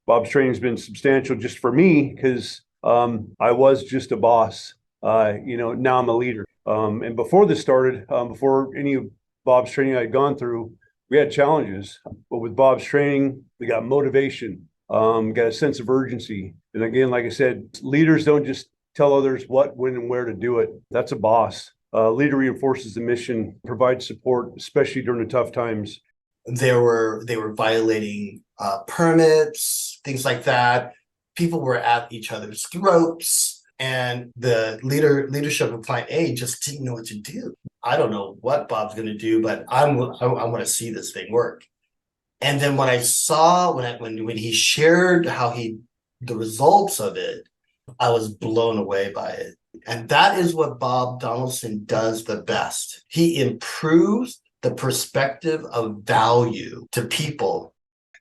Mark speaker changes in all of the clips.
Speaker 1: Bob's training has been substantial just for me because I was just a boss. Now I'm a leader. And before this started, before any of Bob's training I'd gone through, we had challenges. But with Bob's training, we got motivation, got a sense of urgency. And again, like I said, leaders don't just tell others what, when, and where to do it. That's a boss. Leader reinforces the mission, provides support, especially during the tough times.
Speaker 2: They were violating permits, things like that. People were at each other's throats, and the leadership of Client A just didn't know what to do. I don't know what Bob's going to do, but I want to see this thing work. And then when I saw when he shared the results of it, I was blown away by it. And that is what Bob Donaldson does the best. He improves the perspective of value to people.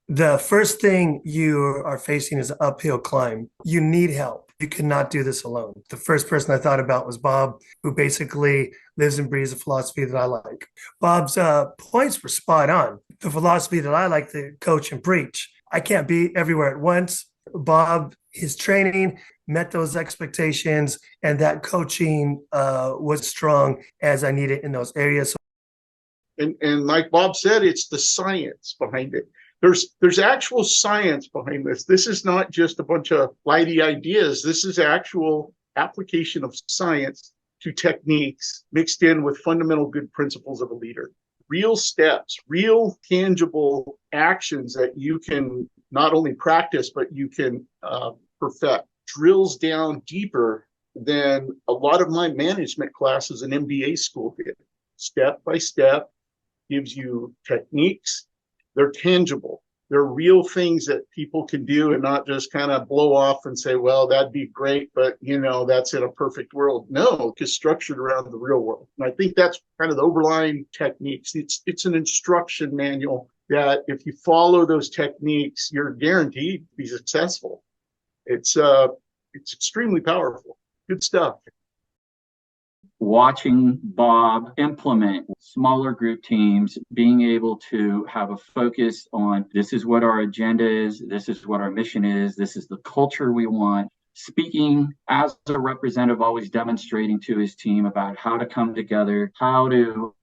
Speaker 3: The first thing you are facing is an uphill climb. You need help. You cannot do this alone. The first person I thought about was Bob, who basically lives and breathes a philosophy that I like. Bob's points were spot on. The philosophy that I like to coach and preach. I can't be everywhere at once. Bob, his training met those expectations, and that coaching was strong as I needed in those areas.
Speaker 4: And like Bob said, it's the science behind it. There's actual science behind this. This is not just a bunch of flighty ideas. This is actual application of science to techniques mixed in with fundamental good principles of a leader. Real steps, real tangible actions that you can not only practice, but you can perfect. Drills down deeper than a lot of my management classes in MBA school did. Step by step, gives you techniques. They're tangible. They're real things that people can do and not just kind of blow off and say, well, that'd be great, but that's in a perfect world. No, it's structured around the real world. And I think that's kind of the overlying techniques. It's an instruction manual that if you follow those techniques, you're guaranteed to be successful. It's extremely powerful. Good stuff.
Speaker 5: Watching Bob implement smaller group teams, being able to have a focus on this is what our agenda is, this is what our mission is, this is the culture we want. Speaking as a representative, always demonstrating to his team about how to come together, how to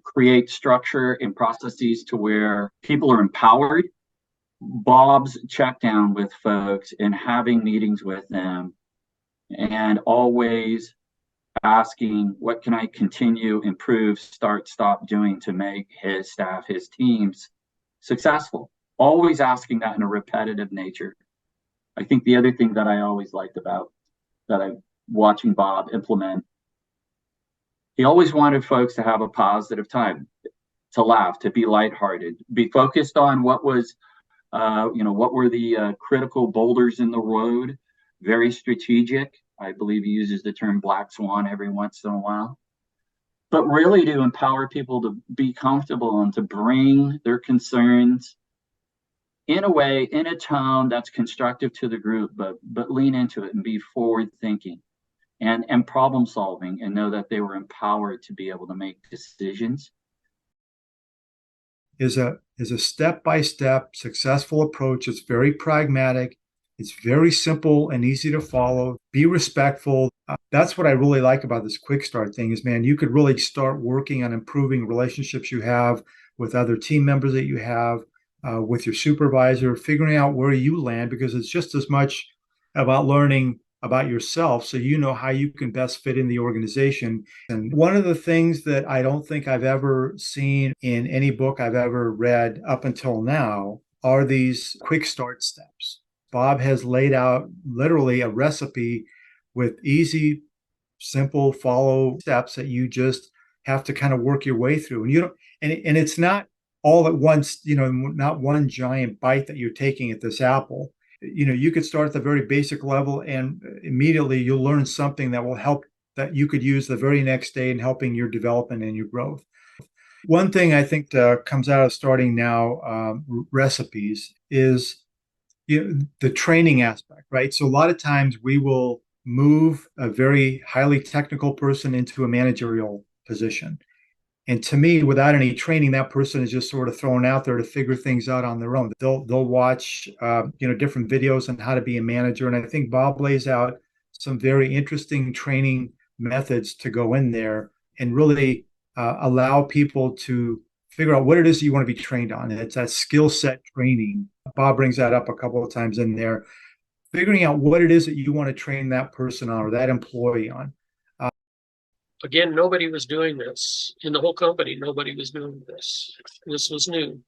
Speaker 5: create structure and processes to where people are empowered. Bob's check down with folks and having meetings with them, and always asking, what can I continue, improve, start, stop doing to make his staff, his teams successful? Always asking that in a repetitive nature. I think the other thing that I always liked about that I'm watching Bob implement, he always wanted folks to have a positive time, to laugh, to be lighthearted, be focused on what was, what were the critical boulders in the road, very strategic. I believe he uses the term black swan every once in a while, but really to empower people to be comfortable and to bring their concerns in a way, in a tone that's constructive to the group, but lean into it and be forward thinking and problem solving, and know that they were empowered to be able to make decisions.
Speaker 6: Is a step-by-step successful approach. It's very pragmatic. It's very simple and easy to follow. Be respectful. That's what I really like about this quick start thing is, man, you could really start working on improving relationships you have with other team members that you have, with your supervisor, figuring out where you land, because it's just as much about learning about yourself so you know how you can best fit in the organization. And one of the things that I don't think I've ever seen in any book I've ever read up until now are these quick start steps. Bob has laid out literally a recipe with easy, simple follow steps that you just have to kind of work your way through. And you don't, and it's not all at once, not one giant bite that you're taking at this apple. You could start at the very basic level and immediately you'll learn something that will help, that you could use the very next day in helping your development and your growth. One thing I think comes out of starting now recipes is the training aspect, right? So a lot of times we will move a very highly technical person into a managerial position. And to me, without any training, that person is just sort of thrown out there to figure things out on their own. They'll watch different videos on how to be a manager, and I think Bob lays out some very interesting training methods to go in there and really allow people to figure out what it is you want to be trained on. It's that skill set training. Bob brings that up a couple of times in there. Figuring out what it is that you want to train that person on or that employee on.
Speaker 7: Again, nobody was doing this in the whole company. Nobody was doing this. This was new.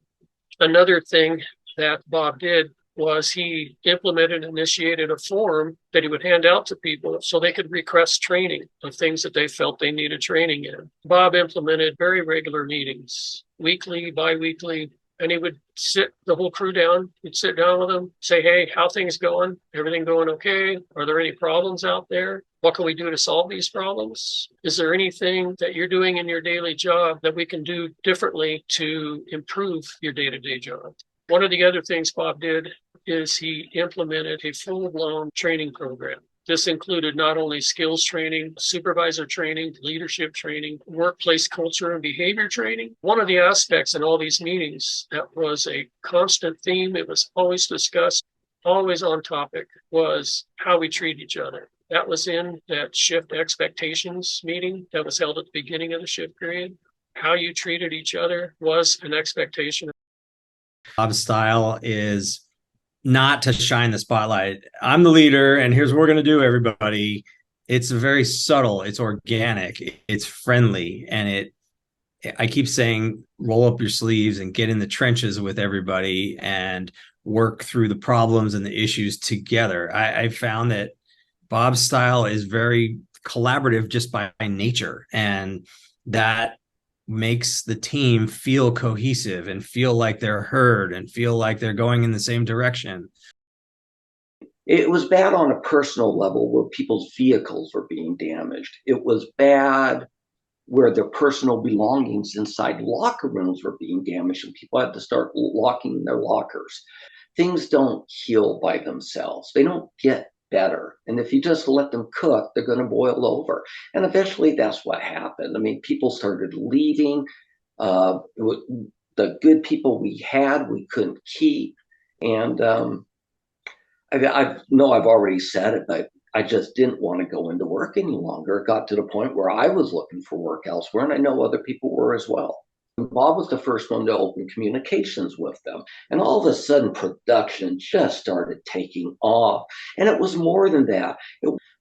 Speaker 7: Another thing that Bob did was he implemented and initiated a form that he would hand out to people so they could request training of things that they felt they needed training in. Bob implemented very regular meetings, weekly, bi-weekly, and he would sit the whole crew down. He'd sit down with them, say, hey, how things going? Everything going okay? Are there any problems out there? What can we do to solve these problems? Is there anything that you're doing in your daily job that we can do differently to improve your day-to-day job? One of the other things Bob did is he implemented a full-blown training program. This included not only skills training, supervisor training, leadership training, workplace culture and behavior training. One of the aspects in all these meetings that was a constant theme, it was always discussed, always on topic, was how we treat each other. That was in that shift expectations meeting that was held at the beginning of the shift period. How you treated each other was an expectation.
Speaker 8: Bob's style is not to shine the spotlight. I'm the leader, and here's what we're going to do, everybody. It's very subtle. It's organic. It's friendly. And I keep saying, roll up your sleeves and get in the trenches with everybody and work through the problems and the issues together. I found that Bob's style is very collaborative just by nature, and that makes the team feel cohesive and feel like they're heard and feel like they're going in the same direction.
Speaker 9: It was bad on a personal level where people's vehicles were being damaged. It was bad where their personal belongings inside locker rooms were being damaged and people had to start locking their lockers. Things don't heal by themselves. They don't get better. And if you just let them cook, they're going to boil over. And eventually that's what happened. I mean, people started leaving. The good people we had, we couldn't keep. And I know I've already said it, but I just didn't want to go into work any longer. It got to the point where I was looking for work elsewhere, and I know other people were as well. Bob was the first one to open communications with them. And all of a sudden, production just started taking off. And it was more than that.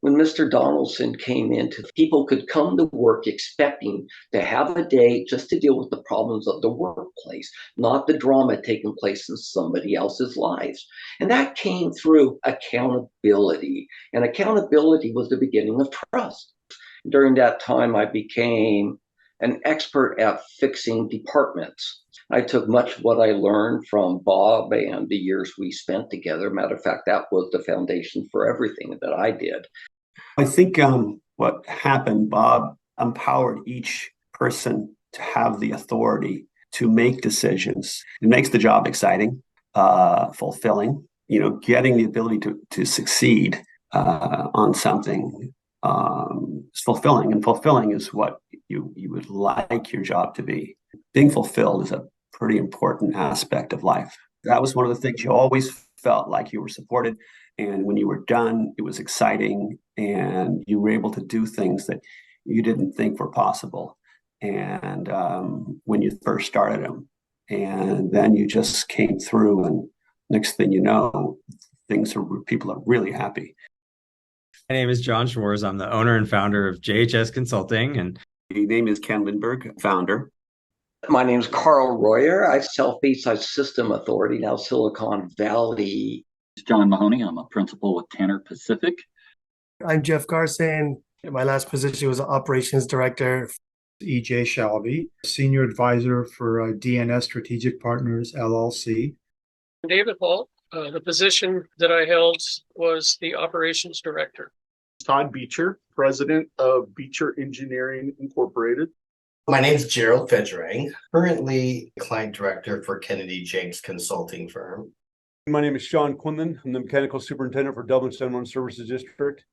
Speaker 9: When Mr. Donaldson came in, people could come to work expecting to have a day just to deal with the problems of the workplace, not the drama taking place in somebody else's lives. And that came through accountability. And accountability was the beginning of trust. During that time, I became an expert at fixing departments. I took much of what I learned from Bob and the years we spent together. Matter of fact, that was the foundation for everything that I did.
Speaker 10: I think what happened, Bob empowered each person to have the authority to make decisions. It makes the job exciting, fulfilling, getting the ability to succeed on something is fulfilling, and fulfilling is what you would like your job to be. Being fulfilled is a pretty important aspect of life. That was one of the things you always felt like you were supported, and when you were done, it was exciting, and you were able to do things that you didn't think were possible, and when you first started them, and then you just came through, and next thing you know, people are really happy.
Speaker 8: My name is John Schwartz. I'm the owner and founder of JHS Consulting. And
Speaker 10: my name is Ken Lindbergh, founder.
Speaker 9: My name is Carl Royer. I self-Bayside System Authority, now Silicon Valley.
Speaker 5: John Mahoney. I'm a principal with Tanner Pacific.
Speaker 3: I'm Jeff Garson. My last position was operations director.
Speaker 6: EJ Shalvey, senior advisor for DNS Strategic Partners, LLC.
Speaker 7: David Hall, the position that I held was the operations director.
Speaker 4: Todd Beecher, president of Beecher Engineering Incorporated.
Speaker 2: My name is Gerald Fedgerang, currently client director for Kennedy James Consulting Firm.
Speaker 1: My name is Sean Quinlan. I'm the mechanical superintendent for Dublin One Services District.